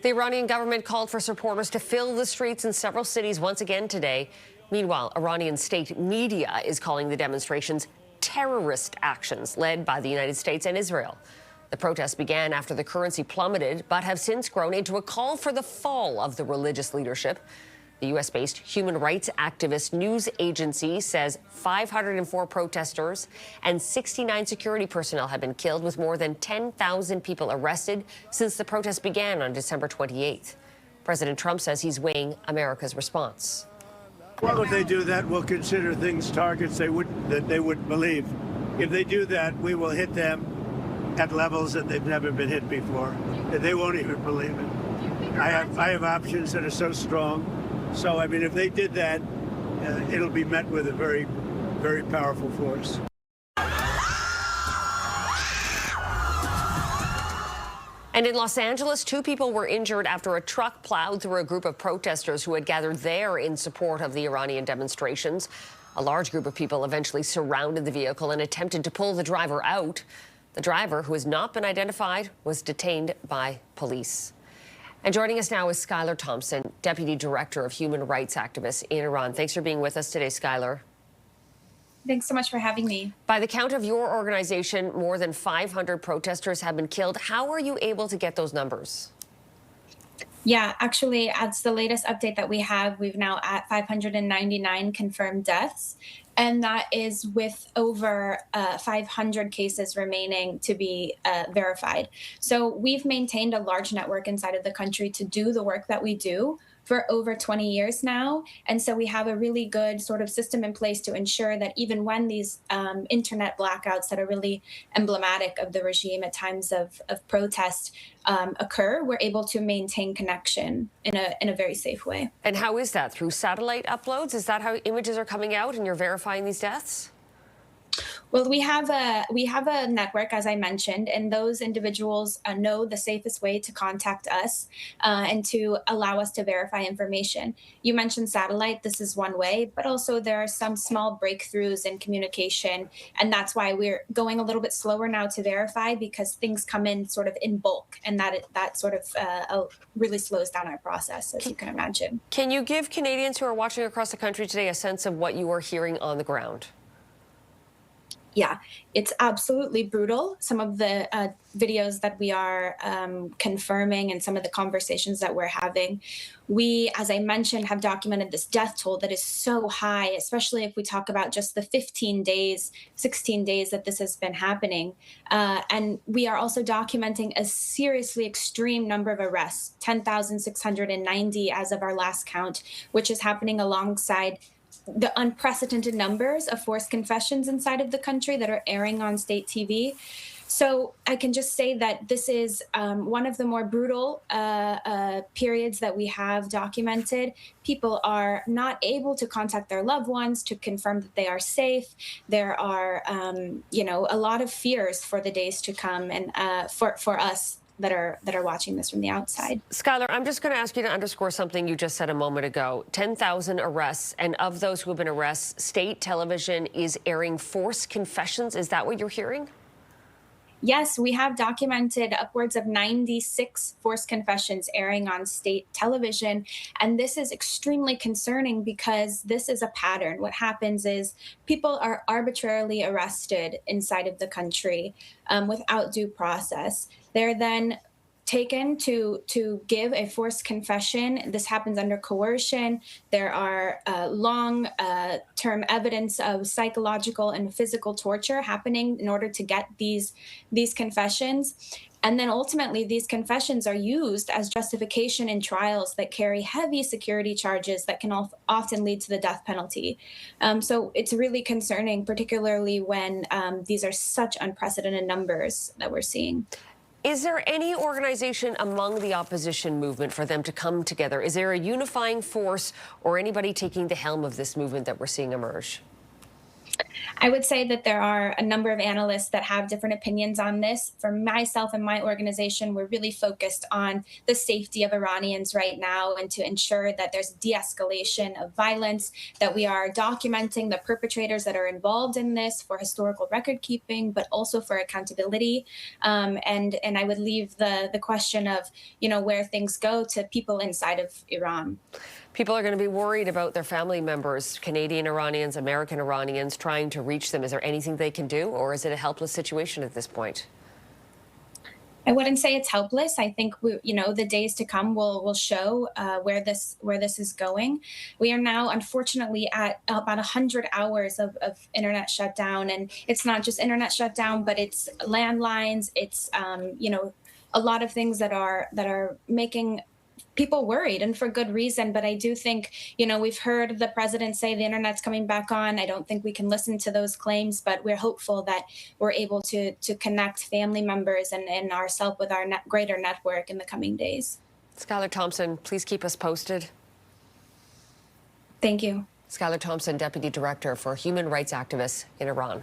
The Iranian government called for supporters to fill the streets in several cities once again today. Meanwhile, Iranian state media is calling the demonstrations terrorist actions led by the United States and Israel. The protests began after the currency plummeted, but have since grown into a call for the fall of the religious leadership. The U.S.-based human rights activist news agency says 504 protesters and 69 security personnel have been killed, with more than 10,000 people arrested since the protests began on December 28th. President Trump says he's weighing America's response. Well, if they do that, we'll consider things targets that they wouldn't believe. If they do that, we will hit them at levels that they've never been hit before. They won't even believe it. I have options that are so strong. So, I mean, if they did that, it'll be met with a very, very powerful force. And in Los Angeles, 2 people were injured after a truck plowed through a group of protesters who had gathered there in support of the Iranian demonstrations. A large group of people eventually surrounded the vehicle and attempted to pull the driver out. The driver, who has not been identified, was detained by police. And joining us now is Skylar Thompson, Deputy Director of Human Rights Activists in Iran. Thanks for being with us today, Skylar. Thanks so much for having me. By the count of your organization, more than 500 protesters have been killed. How are you able to get those numbers? Yeah, actually, as the latest update that we have, we've now at 599 confirmed deaths. And that is with over 500 cases remaining to be verified. So we've maintained a large network inside of the country to do the work that we do for over 20 years now. And so we have a really good sort of system in place to ensure that even when these internet blackouts that are really emblematic of the regime at times of protest occur, we're able to maintain connection in a very safe way. And how is that? Through satellite uploads? Is that how images are coming out and you're verifying these deaths? Well, we have a network, as I mentioned, and those individuals know the safest way to contact us and to allow us to verify information. You mentioned satellite. This is one way, but also there are some small breakthroughs in communication, and that's why we're going a little bit slower now to verify, because things come in sort of in bulk, and that sort of really slows down our process, as you can imagine. Can you give Canadians who are watching across the country today a sense of what you are hearing on the ground? Yeah, it's absolutely brutal. Some of the videos that we are confirming and some of the conversations that we're having, we, as I mentioned, have documented this death toll that is so high, especially if we talk about just the 15 days, 16 days that this has been happening. And we are also documenting a seriously extreme number of arrests, 10,690 as of our last count, which is happening alongside the unprecedented numbers of forced confessions inside of the country that are airing on state TV. So I can just say that this is one of the more brutal periods that we have documented. People are not able to contact their loved ones to confirm that they are safe. There are, a lot of fears for the days to come, and for us that are watching this from the outside. Skylar, I'm just going to ask you to underscore something you just said a moment ago. 10,000 arrests, and of those who have been arrested, state television is airing forced confessions. Is that what you're hearing? Yes, we have documented upwards of 96 forced confessions airing on state television. And this is extremely concerning because this is a pattern. What happens is people are arbitrarily arrested inside of the country without due process. They're then taken to give a forced confession. This happens under coercion. There are long-term evidence of psychological and physical torture happening in order to get these confessions. And then ultimately, these confessions are used as justification in trials that carry heavy security charges that can often lead to the death penalty. So it's really concerning, particularly when these are such unprecedented numbers that we're seeing. Is there any organization among the opposition movement for them to come together? Is there a unifying force or anybody taking the helm of this movement that we're seeing emerge? I would say that there are a number of analysts that have different opinions on this. For myself and my organization, we're really focused on the safety of Iranians right now and to ensure that there's de-escalation of violence, that we are documenting the perpetrators that are involved in this for historical record keeping, but also for accountability. And I would leave the question of, where things go to people inside of Iran. People are going to be worried about their family members, Canadian Iranians, American Iranians, trying to reach them. Is there anything they can do, or is it a helpless situation at this point? I wouldn't say it's helpless. I think the days to come will show where this is going. We are now, unfortunately, at about 100 hours of internet shutdown, and it's not just internet shutdown, but it's landlines. It's a lot of things that are making people worried, and for good reason. But I do think, we've heard the president say the internet's coming back on. I don't think we can listen to those claims, but we're hopeful that we're able to connect family members and ourselves with our greater network in the coming days. Skylar Thompson, please keep us posted. Thank you. Skylar Thompson, Deputy Director for Human Rights Activists in Iran.